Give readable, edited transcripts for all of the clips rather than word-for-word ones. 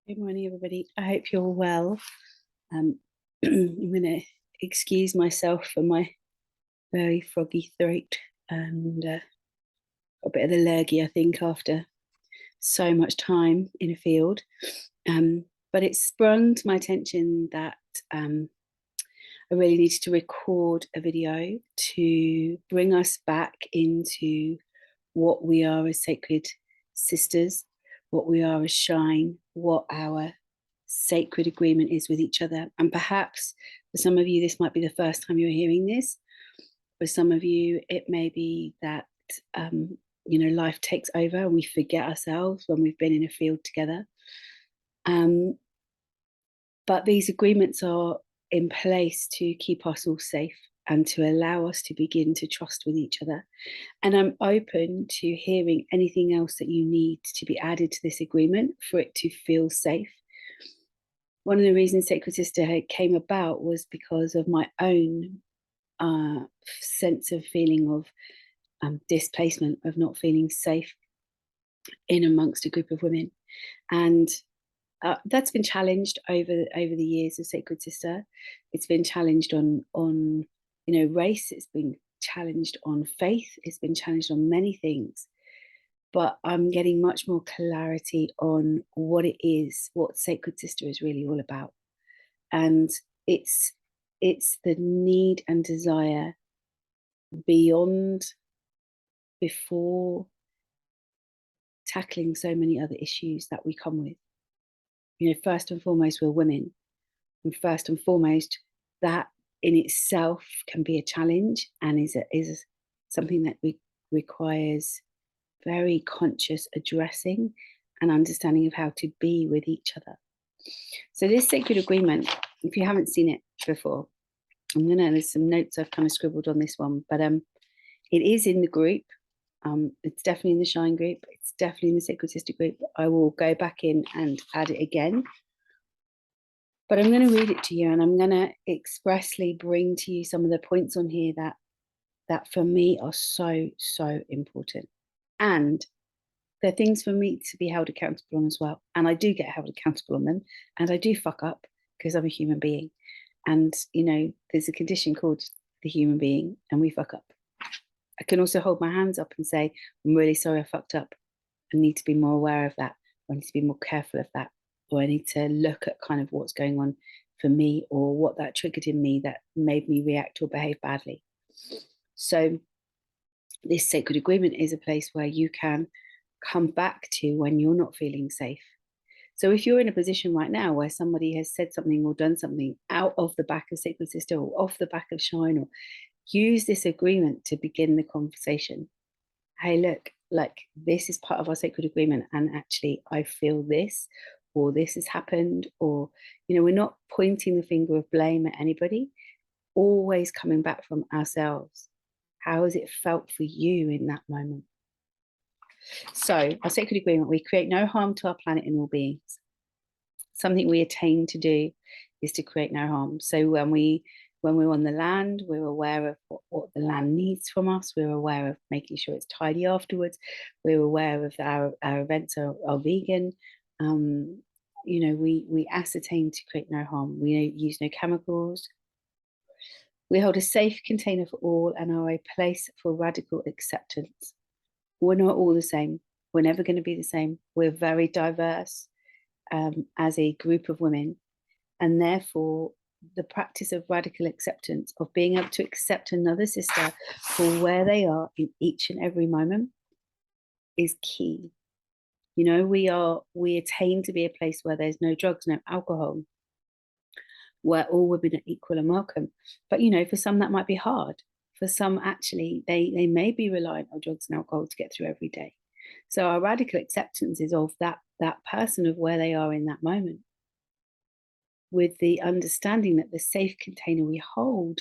Good morning, everybody. I hope you're well. I'm going to excuse myself for my very froggy throat and a bit of the lurgy, I think, after so much time in a field. But it sprung to my attention that I really needed to record a video to bring us back into what we are as sacred sisters, what we are as shine, what our sacred agreement is with each other. And perhaps for some of you, this might be the first time you're hearing this. For some of you, it may be that, life takes over and we forget ourselves when we've been in a field together. But these agreements are in place to keep us all safe and to allow us to begin to trust with each other. And I'm open to hearing anything else that you need to be added to this agreement for it to feel safe. One of the reasons Sacred Sisterhood came about was because of my own sense of feeling of displacement, of not feeling safe in amongst a group of women. And that's been challenged over the years of Sacred Sister. It's been challenged on race. It's been challenged on faith. It's been challenged on many things. But I'm getting much more clarity on what it is, what Sacred Sister is really all about. And it's the need and desire beyond, before tackling so many other issues that we come with. First and foremost, we're women. And first and foremost, that in itself can be a challenge and is something that requires very conscious addressing and understanding of how to be with each other. So this sacred agreement, if you haven't seen it before, there's some notes I've kind of scribbled on this one, but it is in the group. It's definitely in the Shine group. It's definitely in the Sacred Sister group. I will go back in and add it again. But I'm going to read it to you, and I'm going to expressly bring to you some of the points on here that for me are so, so important. And they're things for me to be held accountable on as well. And I do get held accountable on them. And I do fuck up because I'm a human being. And, there's a condition called the human being, and we fuck up. I can also hold my hands up and say, I'm really sorry I fucked up. I need to be more aware of that. Or I need to be more careful of that. Or I need to look at kind of what's going on for me, or what that triggered in me that made me react or behave badly. So this sacred agreement is a place where you can come back to when you're not feeling safe. So if you're in a position right now where somebody has said something or done something out of the back of Sacred Sister or off the back of Shine, or use this agreement to begin the conversation. Hey, look, like this is part of our sacred agreement, and actually I feel this, or this has happened, or, we're not pointing the finger of blame at anybody, always coming back from ourselves. How has it felt for you in that moment? So our sacred agreement, we create no harm to our planet and all beings. Something we attain to do is to create no harm. So when we're on the land, we're aware of what the land needs from us. We're aware of making sure it's tidy afterwards. We're aware of our events are vegan. We ascertain to create no harm. We use no chemicals. We hold a safe container for all and are a place for radical acceptance. We're not all the same. We're never going to be the same. We're very diverse as a group of women. And therefore, the practice of radical acceptance, of being able to accept another sister for where they are in each and every moment, is key. We attain to be a place where there's no drugs, no alcohol, where all women are equal and welcome. But, for some that might be hard. For some, actually, they may be reliant on drugs and alcohol to get through every day. So our radical acceptance is of that person, of where they are in that moment, with the understanding that the safe container we hold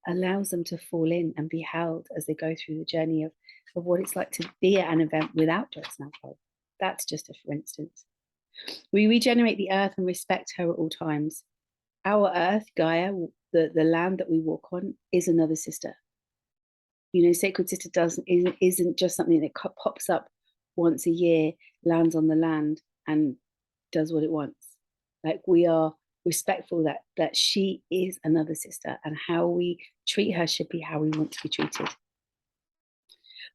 allows them to fall in and be held as they go through the journey of what it's like to be at an event without drugs and alcohol. That's just a for instance. We regenerate the earth and respect her at all times. Our earth, Gaia, the land that we walk on, is another sister. Sacred Sister isn't just something that pops up once a year, lands on the land and does what it wants. Like, we are respectful that she is another sister, and how we treat her should be how we want to be treated.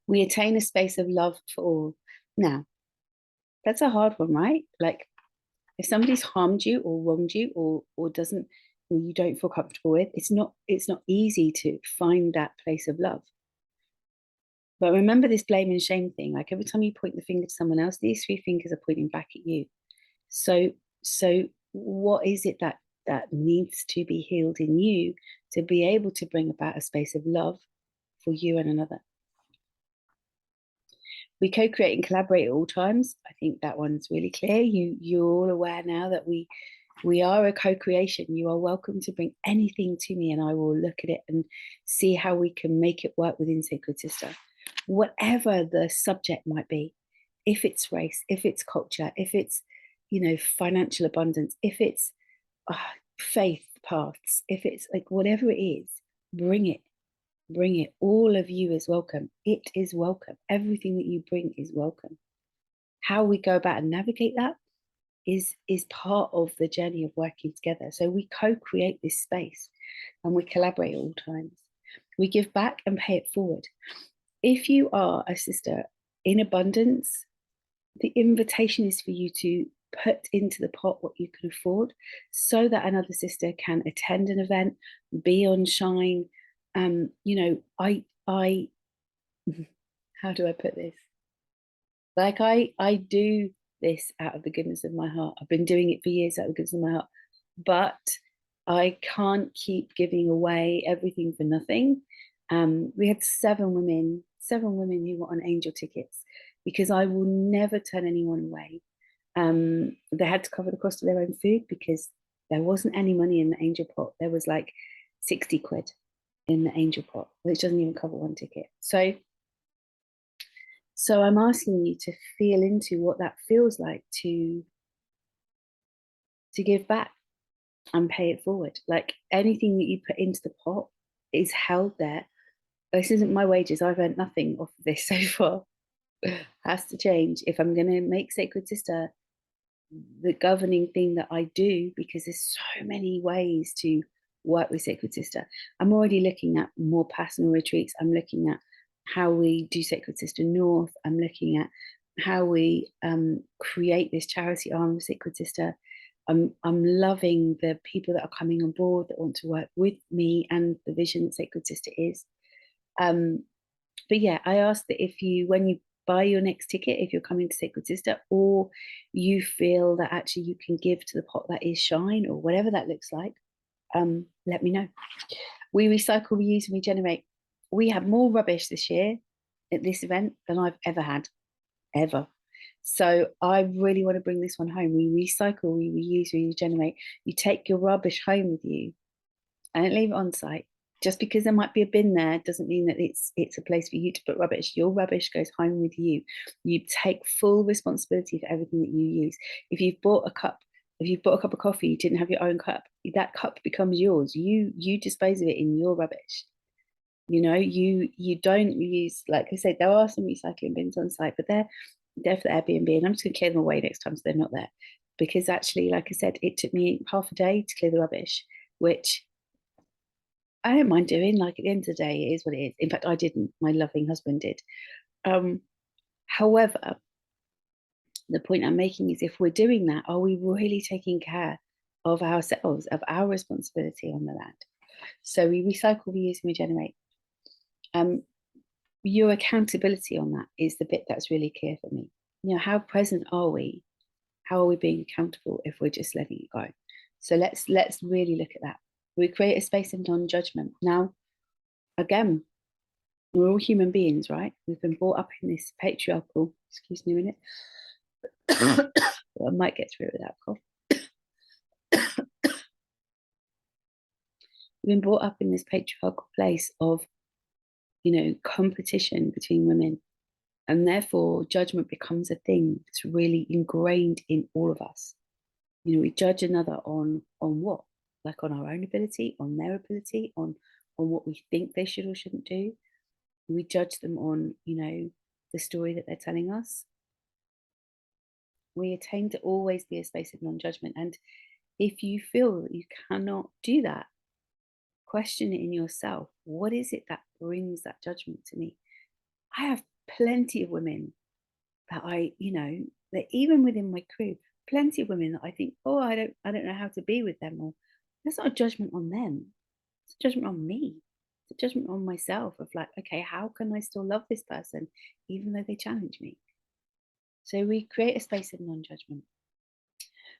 We attain a space of love for all. Now, that's a hard one, right? Like, if somebody's harmed you or wronged you, or doesn't, or you don't feel comfortable with, it's not easy to find that place of love. But remember this blame and shame thing. Like, every time you point the finger to someone else, these three fingers are pointing back at you. So what is it that needs to be healed in you to be able to bring about a space of love for you and another? We co-create and collaborate at all times. I think that one's really clear. You're all aware now that we are a co-creation. You are welcome to bring anything to me, and I will look at it and see how we can make it work within Sacred Sister. Whatever the subject might be, if it's race, if it's culture, if it's, financial abundance, if it's faith paths, if it's like whatever it is, bring it. Bring it. All of you is welcome. It is welcome. Everything that you bring is welcome. How we go about and navigate that is part of the journey of working together. So we co-create this space, and we collaborate at all times. We give back and pay it forward. If you are a sister in abundance, the invitation is for you to put into the pot what you can afford, so that another sister can attend an event, be on Shine. I how do I put this? Like, I do this out of the goodness of my heart. I've been doing it for years out of the goodness of my heart, but I can't keep giving away everything for nothing. We had seven women who were on angel tickets, because I will never turn anyone away. They had to cover the cost of their own food, because there wasn't any money in the angel pot. There was like 60 quid in the angel pot, which doesn't even cover one ticket. So I'm asking you to feel into what that feels like to give back and pay it forward. Like, anything that you put into the pot is held there. This isn't my wages. I've earned nothing off of this so far. Has to change if I'm going to make Sacred Sister the governing thing that I do, because there's so many ways to work with Sacred Sister. I'm already looking at more personal retreats. I'm looking at how we do Sacred Sister North. I'm looking at how we create this charity arm of Sacred Sister. I'm loving the people that are coming on board that want to work with me and the vision that Sacred Sister is. But yeah, I ask that if you, when you buy your next ticket, if you're coming to Sacred Sister, or you feel that actually you can give to the pot that is Shine, or whatever that looks like, let me know. We recycle, reuse, and regenerate. We have more rubbish this year at this event than I've ever had, ever. So I really want to bring this one home. We recycle, we reuse, we regenerate. You take your rubbish home with you. I don't leave it on site. Just because there might be a bin there doesn't mean that it's a place for you to put rubbish. Your rubbish goes home with you. You take full responsibility for everything that you use. If you've bought a cup of coffee, you didn't have your own cup, that cup becomes yours. You dispose of it in your rubbish. You don't use, like I said, there are some recycling bins on site, but they're for the Airbnb, and I'm just going to clear them away next time so they're not there. Because actually, like I said, it took me half a day to clear the rubbish, which I don't mind doing. Like, at the end of the day, it is what it is. In fact, I didn't. My loving husband did. However, the point I'm making is, if we're doing that, are we really taking care of ourselves, of our responsibility on the land? So we recycle, reuse, and regenerate. Your accountability on that is the bit that's really clear for me. How present are we? How are we being accountable if we're just letting it go? So let's really look at that. We create a space of non-judgment. Now, again, we're all human beings, right? We've been brought up in this patriarchal, excuse me a minute. I might get through it without cough. We've been brought up in this patriarchal place of, competition between women. And therefore, judgment becomes a thing that's really ingrained in all of us. We judge another on what? Like, on our own ability, on their ability, on what we think they should or shouldn't do. We judge them on, the story that they're telling us. We attain to always be a space of non-judgment. And If you feel that you cannot do that, question it in yourself. What is it that brings that judgment to me? I have plenty of women that that even within my crew, plenty of women that I think, oh, I don't know how to be with them, or that's not a judgment on them. It's a judgment on me. It's a judgment on myself of like, okay, how can I still love this person even though they challenge me? So we create a space of non-judgment.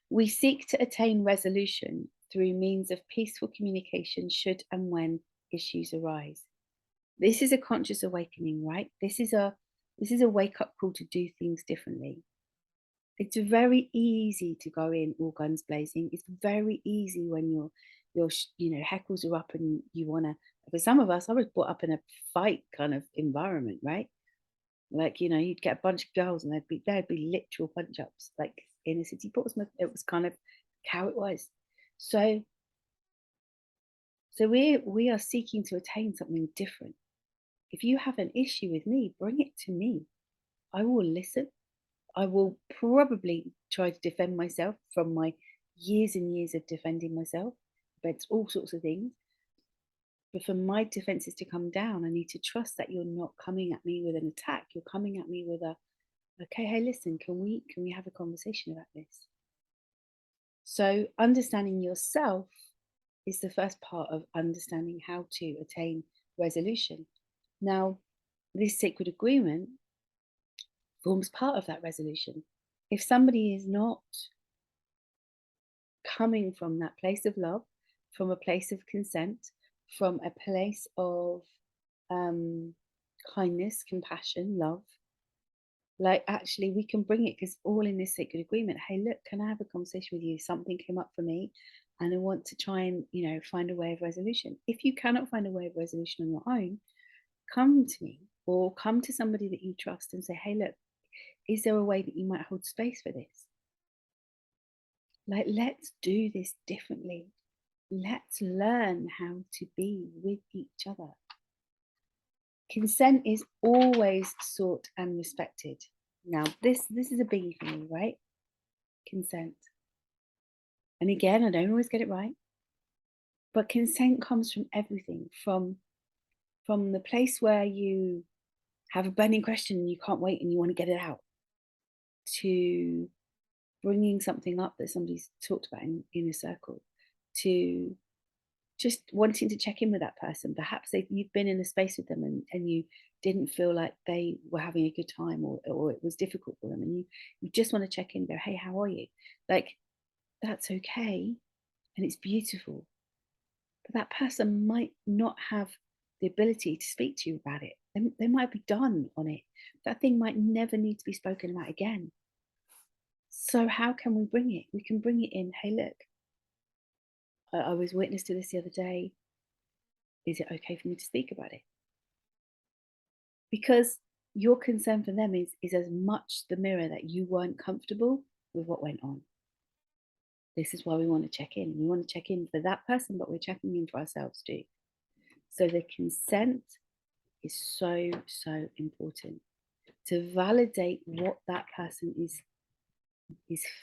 We seek to attain resolution through means of peaceful communication should and when issues arise. This is a conscious awakening, right? This is a wake up call to do things differently. It's very easy to go in all guns blazing. It's very easy when your heckles are up and you want to. For some of us, I was brought up in a fight kind of environment, right? Like, you'd get a bunch of girls and there'd be literal punch ups, like in the city Portsmouth. It was kind of how it was. So we are seeking to attain something different. If you have an issue with me, bring it to me. I will listen. I will probably try to defend myself from my years and years of defending myself against all sorts of things. But for my defenses to come down, I need to trust that you're not coming at me with an attack. You're coming at me with okay, hey, listen, can we have a conversation about this? So understanding yourself is the first part of understanding how to attain resolution. Now, this sacred agreement forms part of that resolution. If somebody is not coming from that place of love, from a place of consent, from a place of um, kindness, compassion, love, like actually we can bring it because all in this sacred agreement. Hey, look, can I have a conversation with you? Something came up for me and I want to try and, find a way of resolution. If you cannot find a way of resolution on your own, come to me or come to somebody that you trust and say, hey, look, is there a way that you might hold space for this? Like, let's do this differently. Let's learn how to be with each other. Consent is always sought and respected. Now, this is a biggie for me, right? Consent. And again, I don't always get it right, but consent comes from everything, from the place where you have a burning question and you can't wait and you want to get it out, to bringing something up that somebody's talked about in a circle, to just wanting to check in with that person. Perhaps you've been in a space with them and you didn't feel like they were having a good time, or it was difficult for them, and you just want to check in and go, hey, how are you? Like, that's okay and it's beautiful. But that person might not have the ability to speak to you about it. They might be done on it. That thing might never need to be spoken about again. So how can we bring it? We can bring it in, hey, look, I was witness to this the other day. Is it okay for me to speak about it? Because your concern for them is as much the mirror that you weren't comfortable with what went on. This is why we want to check in. We want to check in for that person, but we're checking in for ourselves too. So the consent is so, so important to validate what that person is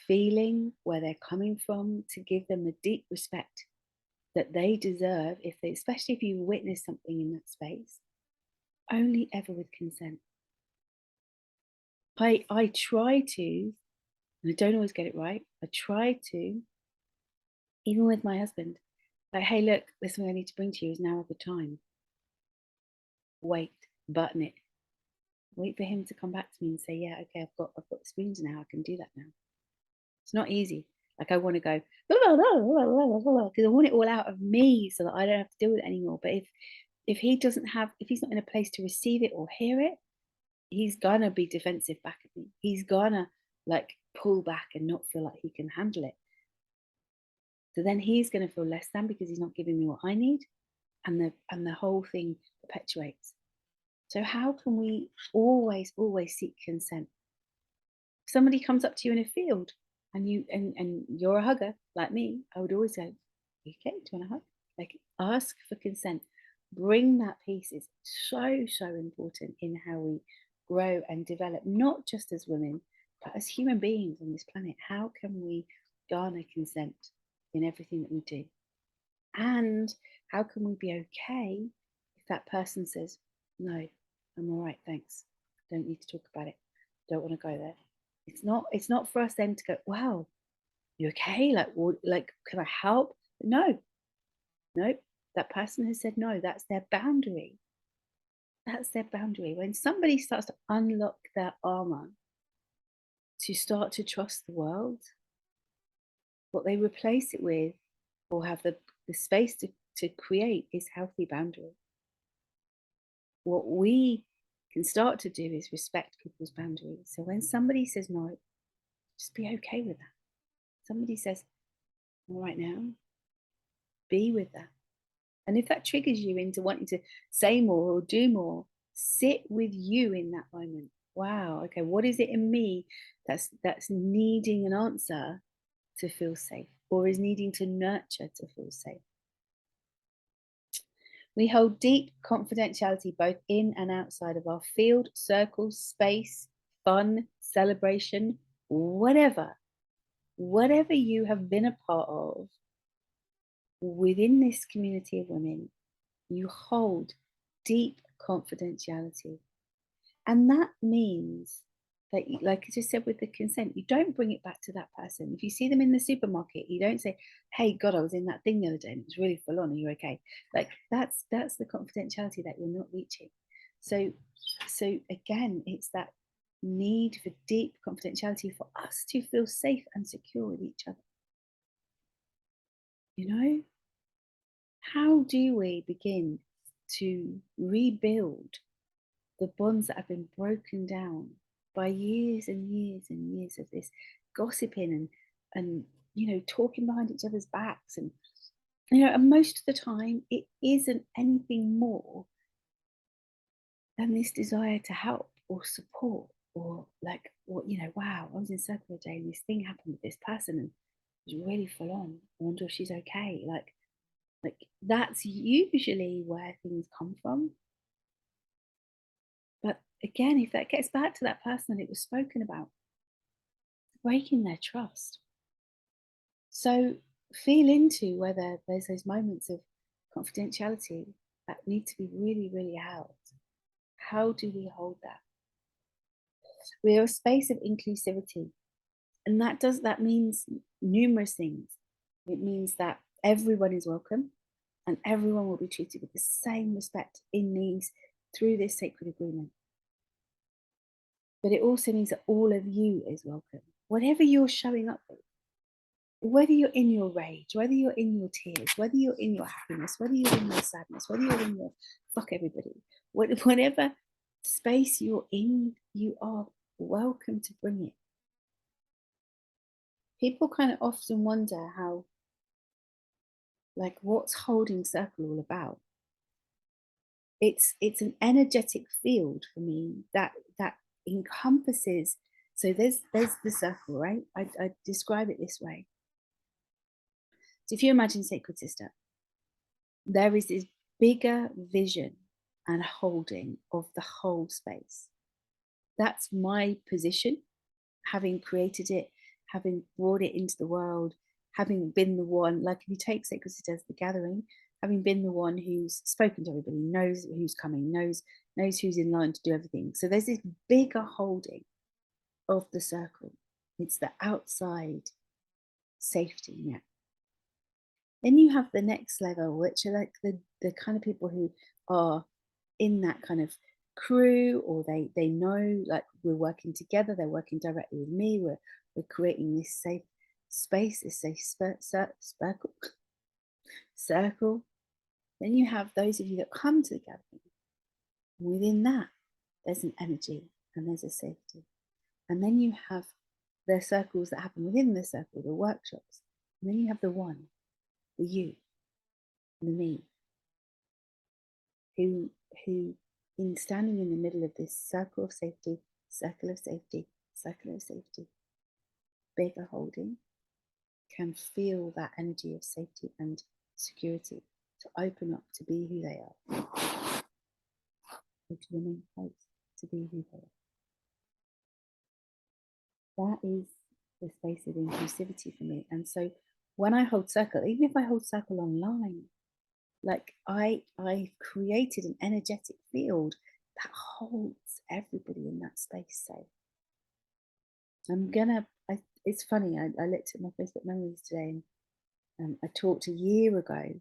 feeling, where they're coming from, to give them the deep respect that they deserve, especially if you witness something in that space, only ever with consent. I try to, and I don't always get it right, I try to, even with my husband, like, hey, look, there's something I need to bring to you. Is now a good time? Wait, button it. Wait for him to come back to me and say, yeah, okay, I've got the spoons now. I can do that now. It's not easy. Like, I want to go because I want it all out of me so that I don't have to deal with it anymore. But if he's not in a place to receive it or hear it, he's gonna be defensive back at me. He's gonna like pull back and not feel like he can handle it. So then he's gonna feel less than because he's not giving me what I need, and the whole thing perpetuates. So how can we always seek consent? If somebody comes up to you in a field and you're a hugger like me, I would always go, okay, do you want a hug? Like, ask for consent. Bring that piece. Is so, so important in how we grow and develop, not just as women, but as human beings on this planet. How can we garner consent? in everything that we do? And how can we be okay if that person says, no, I'm all right, thanks. Don't need to talk about it. Don't want to go there. It's not for us then to go, wow, you okay? Like, what, like, can I help? No, nope. That person has said no. That's their boundary. That's their boundary. When somebody starts to unlock their armor to start to trust the world, what they replace it with or have the space to create is healthy boundary. What we can start to do is respect people's boundaries. So when somebody says no, just be okay with that. Somebody says, all right now, be with that. And if that triggers you into wanting to say more or do more, sit with you in that moment. Wow, okay, what is it in me that's needing an answer to feel safe, or is needing to nurture to feel safe? We hold deep confidentiality both in and outside of our field, circle, space, fun, celebration, whatever you have been a part of within this community of women, you hold deep confidentiality. And that means that, like I just said with the consent, you don't bring it back to that person. If you see them in the supermarket, you don't say, hey, God, I was in that thing the other day and it was really full on. Are you okay? Like that's the confidentiality that you're not reaching. So again, it's that need for deep confidentiality for us to feel safe and secure with each other. You know, how do we begin to rebuild the bonds that have been broken down by years and years and years of this gossiping and you know, talking behind each other's backs, and you know, and most of the time it isn't anything more than this desire to help or support, or like, what, you know, wow, I was in circle today and this thing happened with this person and it was really full on. I wonder if she's okay. Like that's usually where things come from. But again, if that gets back to that person that it was spoken about, breaking their trust. So feel into whether there's those moments of confidentiality that need to be really, really held. How do we hold that? We're a space of inclusivity. And that means numerous things. It means that everyone is welcome and everyone will be treated with the same respect in these through this sacred agreement. But it also means that all of you is welcome. Whatever you're showing up with, whether you're in your rage, whether you're in your tears, whether you're in your happiness, whether you're in your sadness, whether you're in your fuck everybody, whatever space you're in, you are welcome to bring it. People kind of often wonder how, like, what's holding circle all about? It's an energetic field for me that encompasses. So there's the circle, right? I describe it this way. So if you imagine Sacred Sister, there is this bigger vision and holding of the whole space. That's my position, having created it, having brought it into the world, having been the one, like if you take Sacred Sister as the gathering, having been the one who's spoken to everybody, knows who's coming, knows who's in line to do everything. So there's this bigger holding of the circle. It's the outside safety net. Then you have the next level, which are like the kind of people who are in that kind of crew, or they know, like, we're working together, they're working directly with me, we're creating this safe space, this safe circle. Then you have those of you that come to the gathering. Within that, there's an energy and there's a safety. And then you have the circles that happen within the circle, the workshops. And then you have the one, the you, the me, who in standing in the middle of this circle of safety, circle of safety, circle of safety, bigger holding, can feel that energy of safety and security to open up to be who they are, or to remain close to be who they are. That is the space of inclusivity for me. And so when I hold circle, even if I hold circle online, like I've created an energetic field that holds everybody in that space safe. It's funny, I looked at my Facebook memories today, and I talked a year ago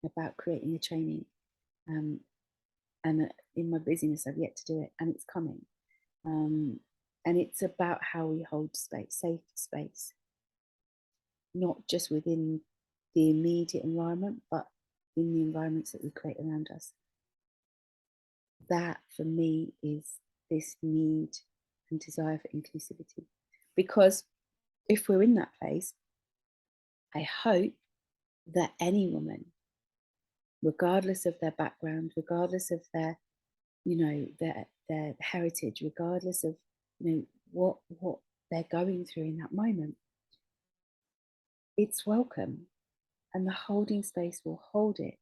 about creating a training. Um, and in my busyness, I've yet to do it, and it's coming. Um, and it's about how we hold space, safe space, not just within the immediate environment, but in the environments that we create around us. That for me is this need and desire for inclusivity. Because if we're in that place, I hope that any woman, regardless of their background, regardless of their, their heritage, regardless of, what they're going through in that moment, it's welcome, and the holding space will hold it.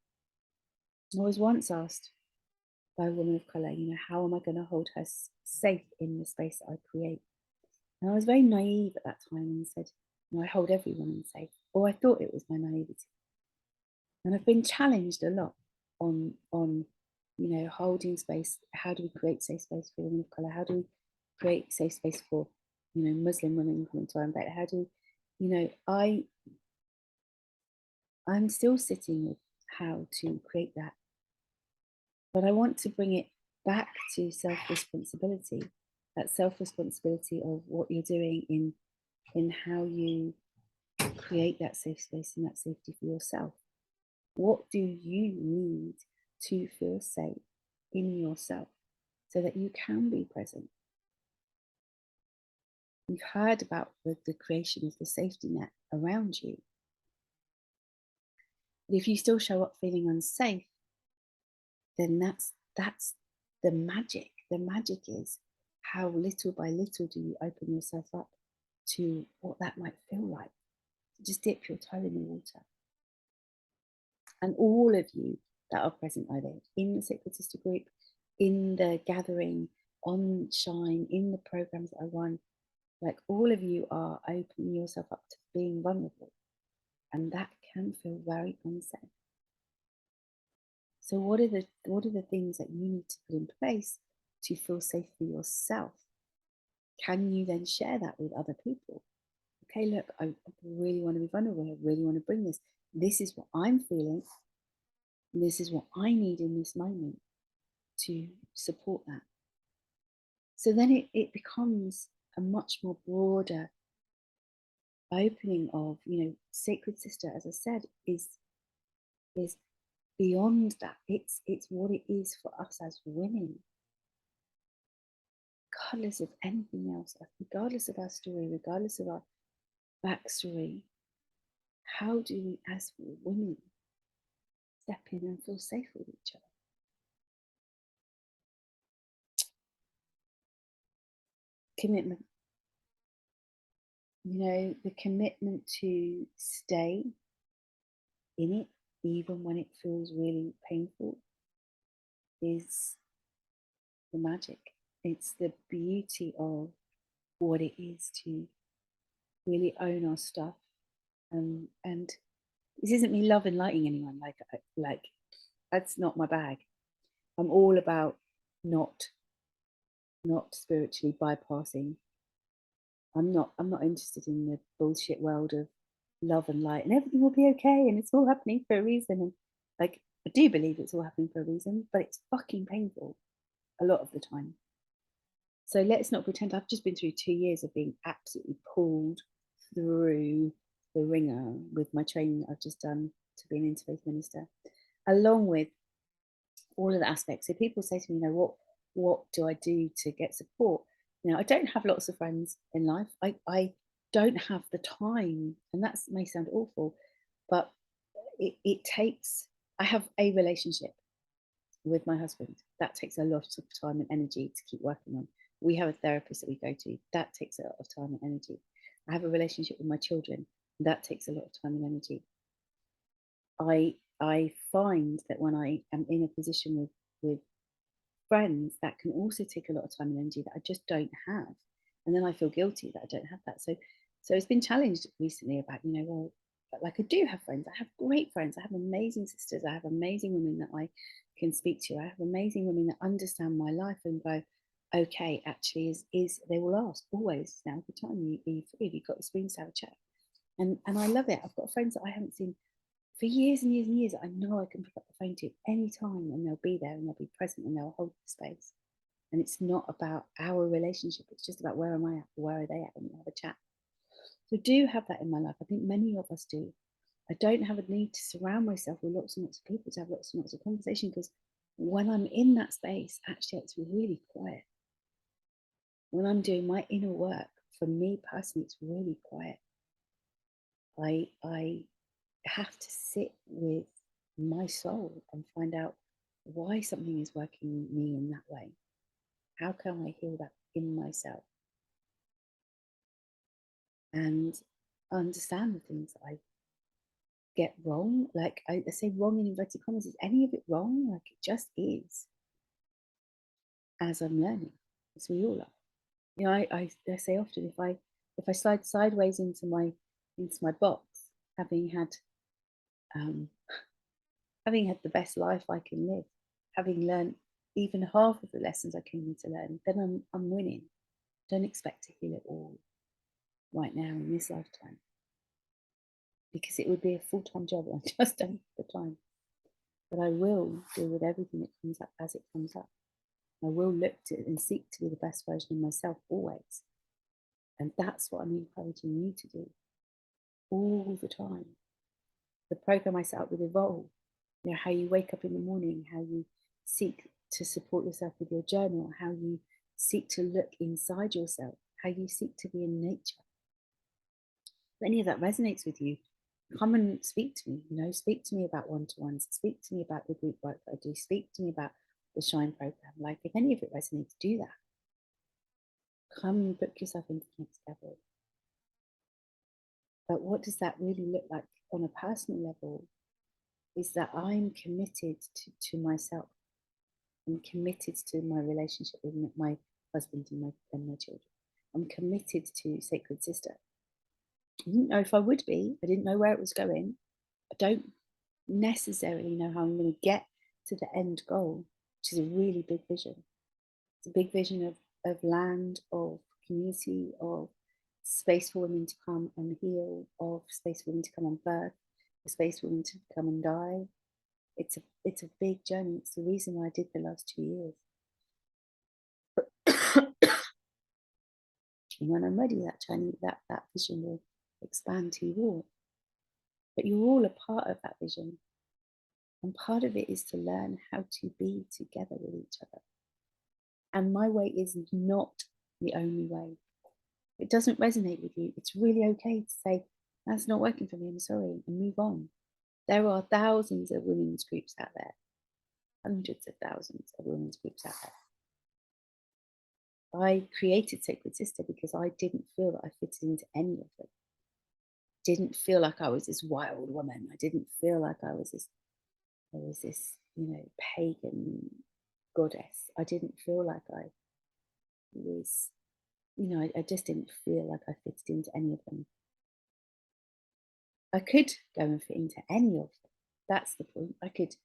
I was once asked by a woman of colour, how am I going to hold her safe in the space that I create? And I was very naive at that time and said, I hold every woman safe. Or I thought it was my naivety. And I've been challenged a lot on holding space. How do we create safe space for women of colour? How do we create safe space for, Muslim women coming to our bed? How do I'm still sitting with how to create that. But I want to bring it back to self-responsibility, that self-responsibility of what you're doing in how you create that safe space and that safety for yourself. What do you need to feel safe in yourself so that you can be present? You've heard about the creation of the safety net around you. But if you still show up feeling unsafe, then that's the magic. The magic is how little by little do you open yourself up to what that might feel like. Just dip your toe in the water. And all of you that are present, either in the Sacred Sister group, in the gathering, on Shine, in the programs that I run, like all of you are opening yourself up to being vulnerable. And that can feel very unsafe. So what are the things that you need to put in place to feel safe for yourself? Can you then share that with other people? Okay, look, I really want to be vulnerable. I really want to bring this. This is what I'm feeling. This is what I need in this moment to support that. So then it becomes a much more broader opening of, Sacred Sister, as I said, is beyond that. It's what it is for us as women, regardless of anything else, regardless of our story, regardless of our backstory. How do we, as women, step in and feel safe with each other? Commitment. The commitment to stay in it, even when it feels really painful, is the magic. It's the beauty of what it is to really own our stuff. And this isn't me love and lighting anyone. Like that's not my bag. I'm all about not spiritually bypassing. I'm not interested in the bullshit world of love and light and everything will be okay and it's all happening for a reason. And like I do believe it's all happening for a reason, but it's fucking painful a lot of the time. So let's not pretend. I've just been through 2 years of being absolutely pulled through the ringer with my training that I've just done to be an interfaith minister, along with all of the aspects. So people say to me, what do I do to get support? I don't have lots of friends in life. I don't have the time, and that may sound awful, but it takes. I have a relationship with my husband that takes a lot of time and energy to keep working on. We have a therapist that we go to that takes a lot of time and energy. I have a relationship with my children that takes a lot of time and energy. I find that when I am in a position with friends, that can also take a lot of time and energy that I just don't have, and then I feel guilty that I don't have that. So it's been challenged recently about, well, but like I do have friends. I have great friends. I have amazing sisters. I have amazing women that I can speak to. I have amazing women that understand my life and go, okay, actually, is they will ask always, now the time you free, have you got the spoons to have a chat? And I love it. I've got friends that I haven't seen for years and years and years. I know I can pick up the phone to any time and they'll be there and they'll be present and they'll hold the space. And it's not about our relationship. It's just about where am I at? Where are they at? And we'll have a chat. So I do have that in my life. I think many of us do. I don't have a need to surround myself with lots and lots of people to have lots and lots of conversation, because when I'm in that space, actually, it's really quiet. When I'm doing my inner work, for me personally, it's really quiet. I have to sit with my soul and find out why something is working me in that way. How can I heal that in myself? And understand the things that I get wrong. Like I say wrong in inverted commas, is any of it wrong? Like it just is, as I'm learning, as we all are. You know, I say often, if I slide sideways into my box, having had the best life I can live, having learned even half of the lessons I came to learn, then I'm winning. Don't expect to heal it all right now in this lifetime, because it would be a full-time job. I just don't have the time. But I will deal with everything that comes up as it comes up. I will look to and seek to be the best version of myself always. And that's what I'm encouraging you to do all the time. The program I set up with Evolve, you know, how you wake up in the morning, how you seek to support yourself with your journal, how you seek to look inside yourself, how you seek to be in nature. If any of that resonates with you, come and speak to me. You know, speak to me about one-to-ones, speak to me about the group work that I do, speak to me about the Shine program. Like, if any of it resonates, do that. Come and book yourself into the next level. But what does that really look like on a personal level? Is that I'm committed to myself. I'm committed to my relationship with my husband and my children. I'm committed to Sacred Sister. I didn't know if I would be. I didn't know where it was going. I don't necessarily know how I'm going to get to the end goal, which is a really big vision. It's a big vision of land, of community, of space for women to come and heal, of space for women to come and birth, a space for women to come and die. It's a big journey. It's the reason why I did the last 2 years. And when I'm ready, that journey, that vision will expand to you all. But you're all a part of that vision. And part of it is to learn how to be together with each other. And my way is not the only way. If it doesn't resonate with you, it's really okay to say, that's not working for me, I'm sorry, and move on. There are thousands of women's groups out there, hundreds of thousands of women's groups out there. I created Sacred Sister because I didn't feel that I fitted into any of them. Didn't feel like I was this wild woman. I didn't feel like I was this, you know, pagan goddess. I didn't feel like I was, you know, I just didn't feel like I fitted into any of them. I could go and fit into any of them. That's the point. I could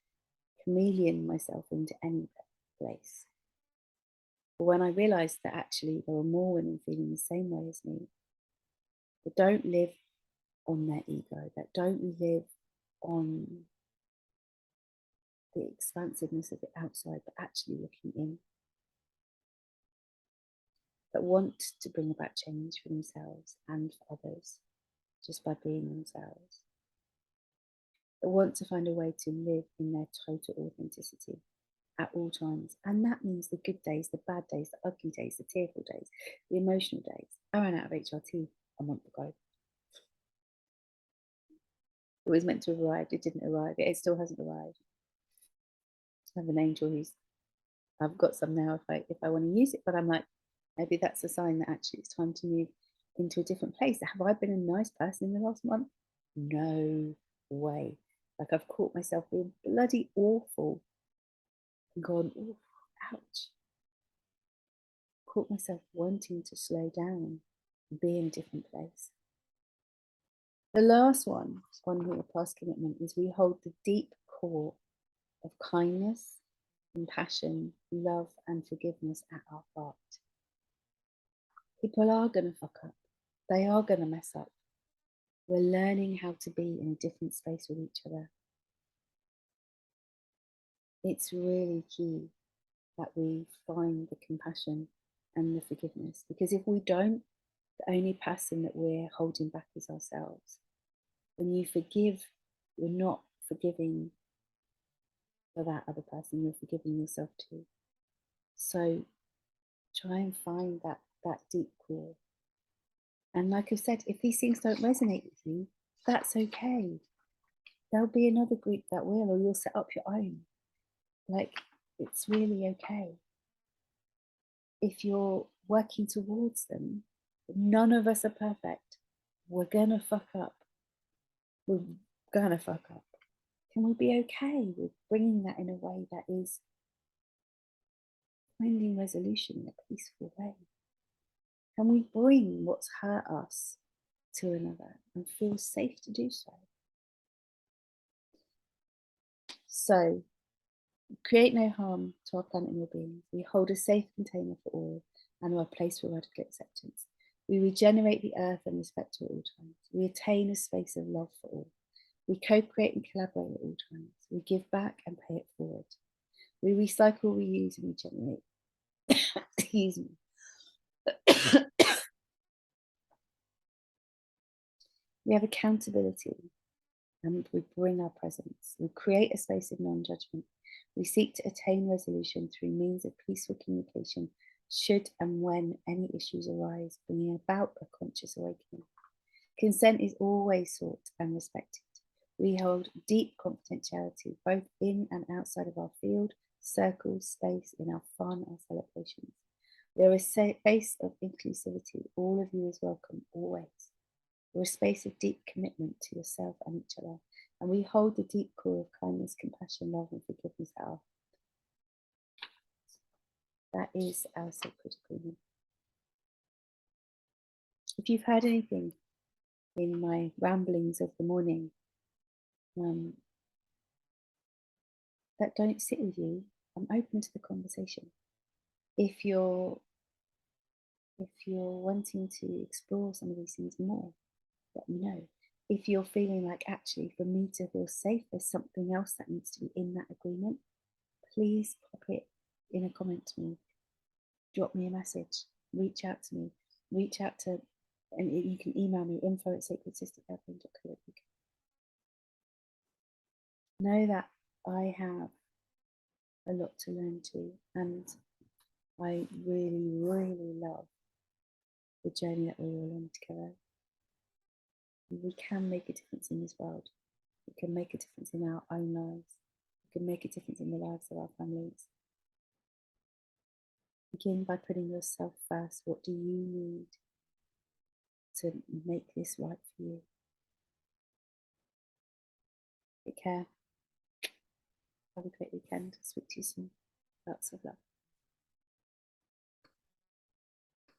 chameleon myself into any place. But when I realised that actually there were more women feeling the same way as me, that don't live on their ego, that don't live on the expansiveness of the outside, but actually looking in, that want to bring about change for themselves and for others just by being themselves, that want to find a way to live in their total authenticity at all times. And that means the good days, the bad days, the ugly days, the tearful days, the emotional days. I ran out of HRT a month ago. It was meant to have arrived. It didn't arrive. It still hasn't arrived. I have an angel who's, I've got some now if I want to use it, but I'm like, maybe that's a sign that actually it's time to move into a different place. Have I been a nice person in the last month? No way. Like, I've caught myself being bloody awful and gone, oh, ouch. Caught myself wanting to slow down and be in a different place. The last one one here, past commitment, is we hold the deep core of kindness, compassion, love, and forgiveness at our heart. People are going to fuck up. They are going to mess up. We're learning how to be in a different space with each other. It's really key that we find the compassion and the forgiveness, because if we don't, the only person that we're holding back is ourselves. When you forgive, you're not forgiving for that other person, you're forgiving yourself too. So try and find that deep core. And like I said, if these things don't resonate with you, that's okay. There'll be another group that will, or you'll set up your own. Like, it's really okay. If you're working towards them, none of us are perfect. We're gonna fuck up. We're gonna fuck up. Can we be okay with bringing that in a way that is finding resolution in a peaceful way? Can we bring what's hurt us to another and feel safe to do so? So, create no harm to our planet and your beings. We hold a safe container for all and are a place for radical acceptance. We regenerate the earth and respect her at all times. We attain a space of love for all. We co-create and collaborate at all times. We give back and pay it forward. We recycle, reuse, and regenerate. Excuse me. We have accountability and we bring our presence. We create a space of non-judgment. We seek to attain resolution through means of peaceful communication should and when any issues arise, bringing about a conscious awakening. Consent is always sought and respected. We hold deep confidentiality, both in and outside of our field, circle, space, in our fun, our celebrations. We are a space of inclusivity. All of you is welcome, always. We're a space of deep commitment to yourself and each other. And we hold the deep core of kindness, compassion, love, and forgiveness at our heart. That is our sacred agreement. If you've heard anything in my ramblings of the morning that don't sit with you, I'm open to the conversation. If you're wanting to explore some of these things more, let me know. If you're feeling like, actually, for me to feel safe, there's something else that needs to be in that agreement, please pop it in a comment to me. Drop me a message. Reach out to me. And you can email me, info@sacredsistercatherine.co.uk. Know that I have a lot to learn too, and I really, really love the journey that we're all on together. We can make a difference in this world. We can make a difference in our own lives. We can make a difference in the lives of our families. Begin by putting yourself first. What do you need to make this right for you? Take care. Have a great weekend. Speak to you soon. Lots of love.